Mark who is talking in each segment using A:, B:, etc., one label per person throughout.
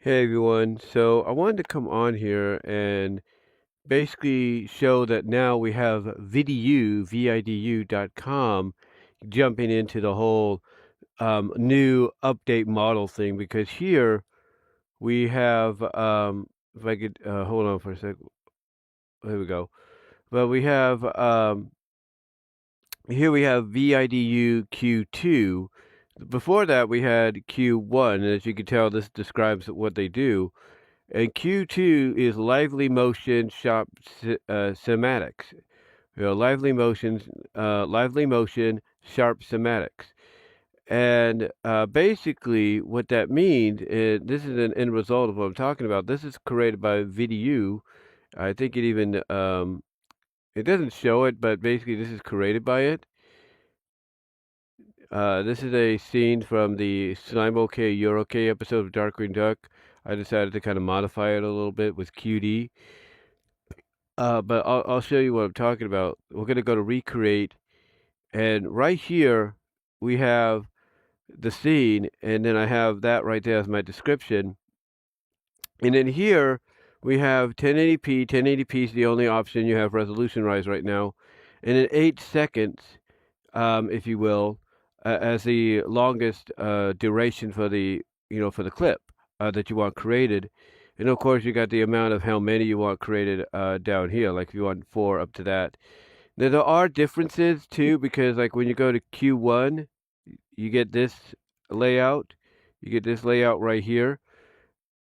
A: Hey everyone, so I wanted to come on here and basically show that now we have VIDU, VIDU.com, jumping into the whole new update model thing because here we have, if I could hold on for a sec, here we go. But we have, here we have VIDU Q2. Before that we had Q1, and as you can tell, this describes what they do. And Q2 is lively motion sharp cinematics. Lively motion sharp cinematics. And basically, what that means is this is an end result of what I'm talking about. This is created by VDU. I think it even it doesn't show it, but basically this is created by it. This is a scene from the Slime OK Euro K episode of Dark Green Duck. I decided to kind of modify it a little bit with QD. But I'll show you what I'm talking about. We're going to go to recreate, and right here we have the scene, and then I have that right there as my description. And then here we have 1080p. 1080p is the only option. You have resolution rise right now, and in 8 seconds, if you will, as the longest duration for the for the clip that you want created. And of course, you got the amount of how many you want created down here. Like if you want 4 up to that. Now there are differences too, because like when you go to Q1, you get this layout. You get this layout right here,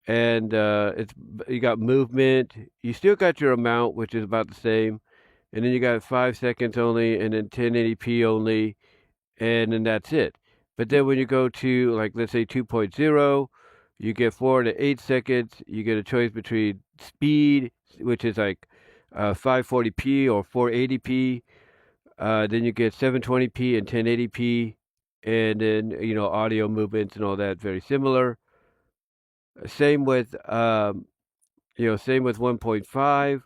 A: and you got movement. You still got your amount, which is about the same, and then you got 5 seconds only, and then 1080p only, and then that's it. But then when you go to, like, let's say 2.0, you get 4 to 8 seconds. You get a choice between speed, which is like 540p or 480p. Then you get 720p and 1080p, and then audio movements and all that very similar. Same with same with 1.5,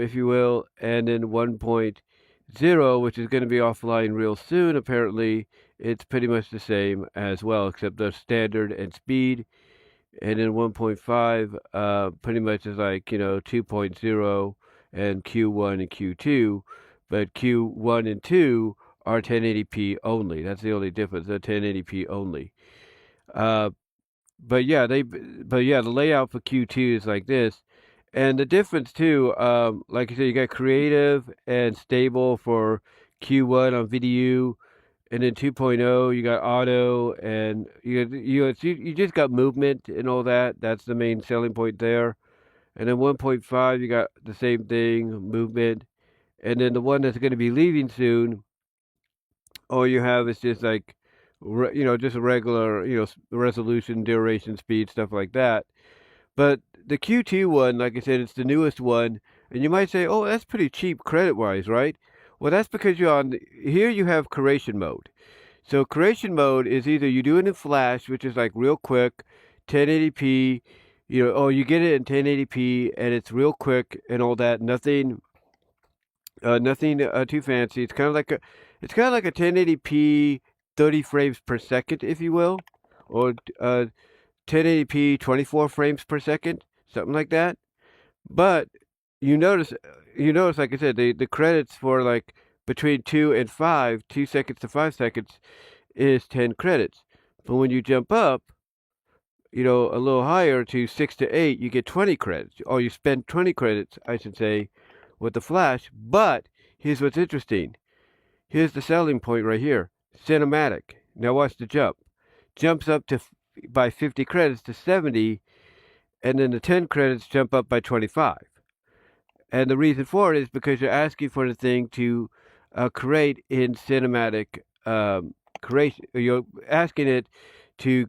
A: if you will, and then 1.0, which is going to be offline real soon. Apparently, it's pretty much the same as well, except the standard and speed. And then 1.5 pretty much is like 2.0 and Q1 and Q2, but Q1 and 2 are 1080p only. That's the only difference. They're 1080p only. Uh, but yeah, the layout for Q2 is like this. And the difference too, like I said, you got creative and stable for Q1 on video, and then 2.0 you got auto, and you just got movement and all that. That's the main selling point there. And then 1.5 you got the same thing, movement. And then the one that's going to be leaving soon, all you have is just like just a regular resolution, duration, speed, stuff like that. But the Q2 one, like I said, it's the newest one, and you might say, "Oh, that's pretty cheap credit-wise, right?" Well, that's because you're on here. You have creation mode. So creation mode is either you do it in Flash, which is like real quick, 1080p, or you get it in 1080p and it's real quick and all that. Nothing too fancy. It's kind of like a 1080p, 30 frames per second, if you will, or 1080p 24 frames per second, something like that. But you notice, like I said, the credits for like between 2 seconds to 5 seconds is 10 credits. But when you jump up, a little higher to 6 to 8, you get 20 credits, or you spend 20 credits, I should say, with the Flash. But here's what's interesting. Here's the selling point right here. Cinematic. Now watch the jump. Jumps up to by 50 credits to 70, and then the 10 credits jump up by 25. And the reason for it is because you're asking for the thing to create in cinematic creation. You're asking it to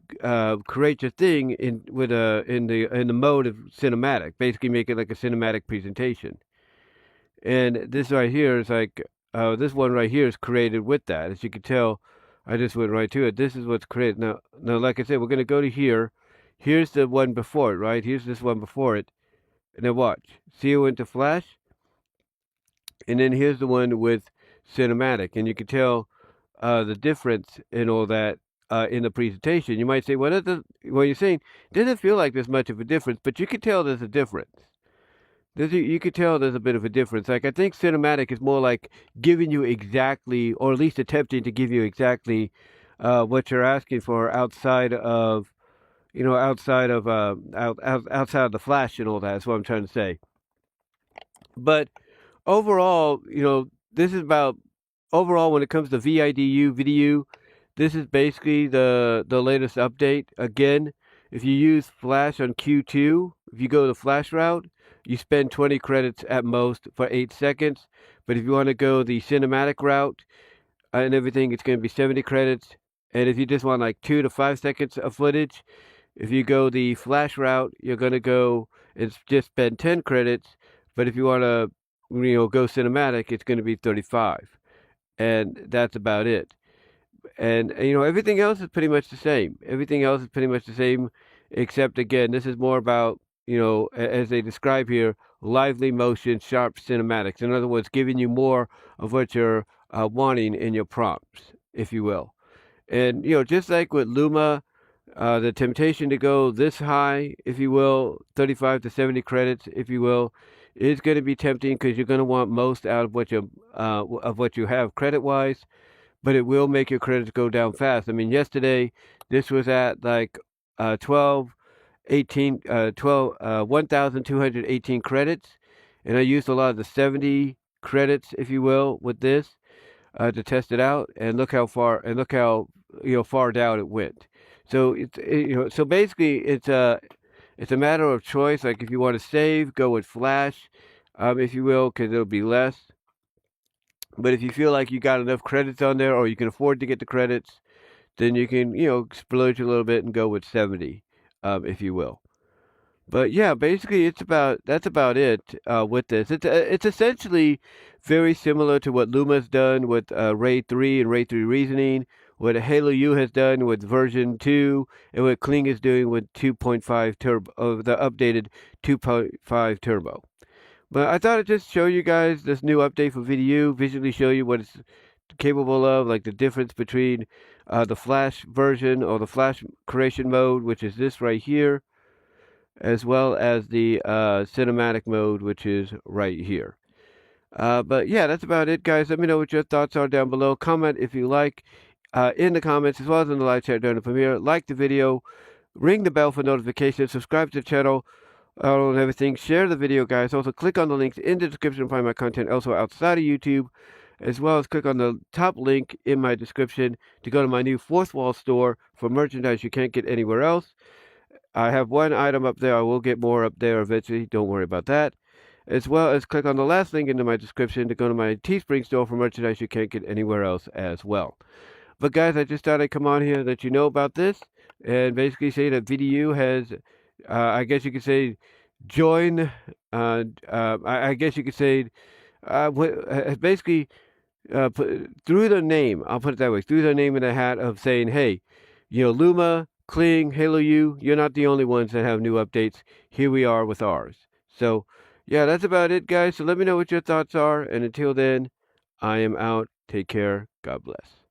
A: create your thing in the mode of cinematic. Basically, make it like a cinematic presentation. And this right here is like this one right here is created with that. As you can tell, I just went right to it. This is what's created. Now, like I said, we're going to go to here. Here's the one before it, right? Here's this one before it. And then watch. See, it went to Flash. And then here's the one with cinematic. And you can tell the difference in all that in the presentation. You might say, well, you're saying it doesn't feel like there's much of a difference, but you can tell there's a difference. You could tell there's a bit of a difference. Like I think cinematic is more like giving you exactly, or at least attempting to give you exactly what you're asking for outside of, outside of the flash and all that. That's what I'm trying to say. But overall, this is about overall when it comes to VIDU, this is basically the latest update. Again, if you use Flash on Q2, if you go the Flash route, you spend 20 credits at most for 8 seconds. But if you want to go the cinematic route and everything, it's going to be 70 credits. And if you just want like 2 to 5 seconds of footage, if you go the Flash route, you're going to go and just spend 10 credits. But if you want to, go cinematic, it's going to be 35. And that's about it. And everything else is pretty much the same. Everything else is pretty much the same, except again, this is more about as they describe here, lively motion, sharp cinematics. In other words, giving you more of what you're wanting in your prompts, if you will. And just like with Luma, the temptation to go this high, if you will, 35 to 70 credits, if you will, is going to be tempting because you're going to want most out of what you have credit wise, but it will make your credits go down fast. I mean, yesterday this was at like 1,218 credits, and I used a lot of the 70 credits, if you will, with this to test it out, and look how far far down it went. So so basically it's a matter of choice. Like if you want to save, go with Flash, if you will, because it'll be less. But if you feel like you got enough credits on there, or you can afford to get the credits, then you can splurge a little bit and go with 70, if you will. But yeah, basically that's about it with this. It's essentially very similar to what Luma's done with Ray 3 and Ray 3 reasoning, what Hailuo has done with version 2, and what Kling is doing with 2.5 turbo, the updated 2.5 turbo. But I thought I'd just show you guys this new update for VIDU, visually show you what it's capable of, like the difference between the Flash version or the Flash creation mode, which is this right here, as well as the cinematic mode, which is right here. But yeah, that's about it, guys. Let me know what your thoughts are down below. Comment if you like in the comments, as well as in the live chat during the premiere. Like the video, ring the bell for notifications, subscribe to the channel, and everything. Share the video, guys. Also, click on the links in the description to find my content elsewhere outside of YouTube, as well as click on the top link in my description to go to my new Fourth Wall store for merchandise you can't get anywhere else. I have one item up there. I will get more up there eventually. Don't worry about that. As well as click on the last link into my description to go to my Teespring store for merchandise you can't get anywhere else as well. But guys, I just thought I'd come on here and let you know about this and basically say that VIDU has, I guess you could say, I guess you could say, basically through the name, I'll put it that way, through the name in the hat of saying, hey, Luma, Kling, Hailuo, you're not the only ones that have new updates. Here we are with ours. So, yeah, that's about it, guys. So let me know what your thoughts are. And until then, I am out. Take care. God bless.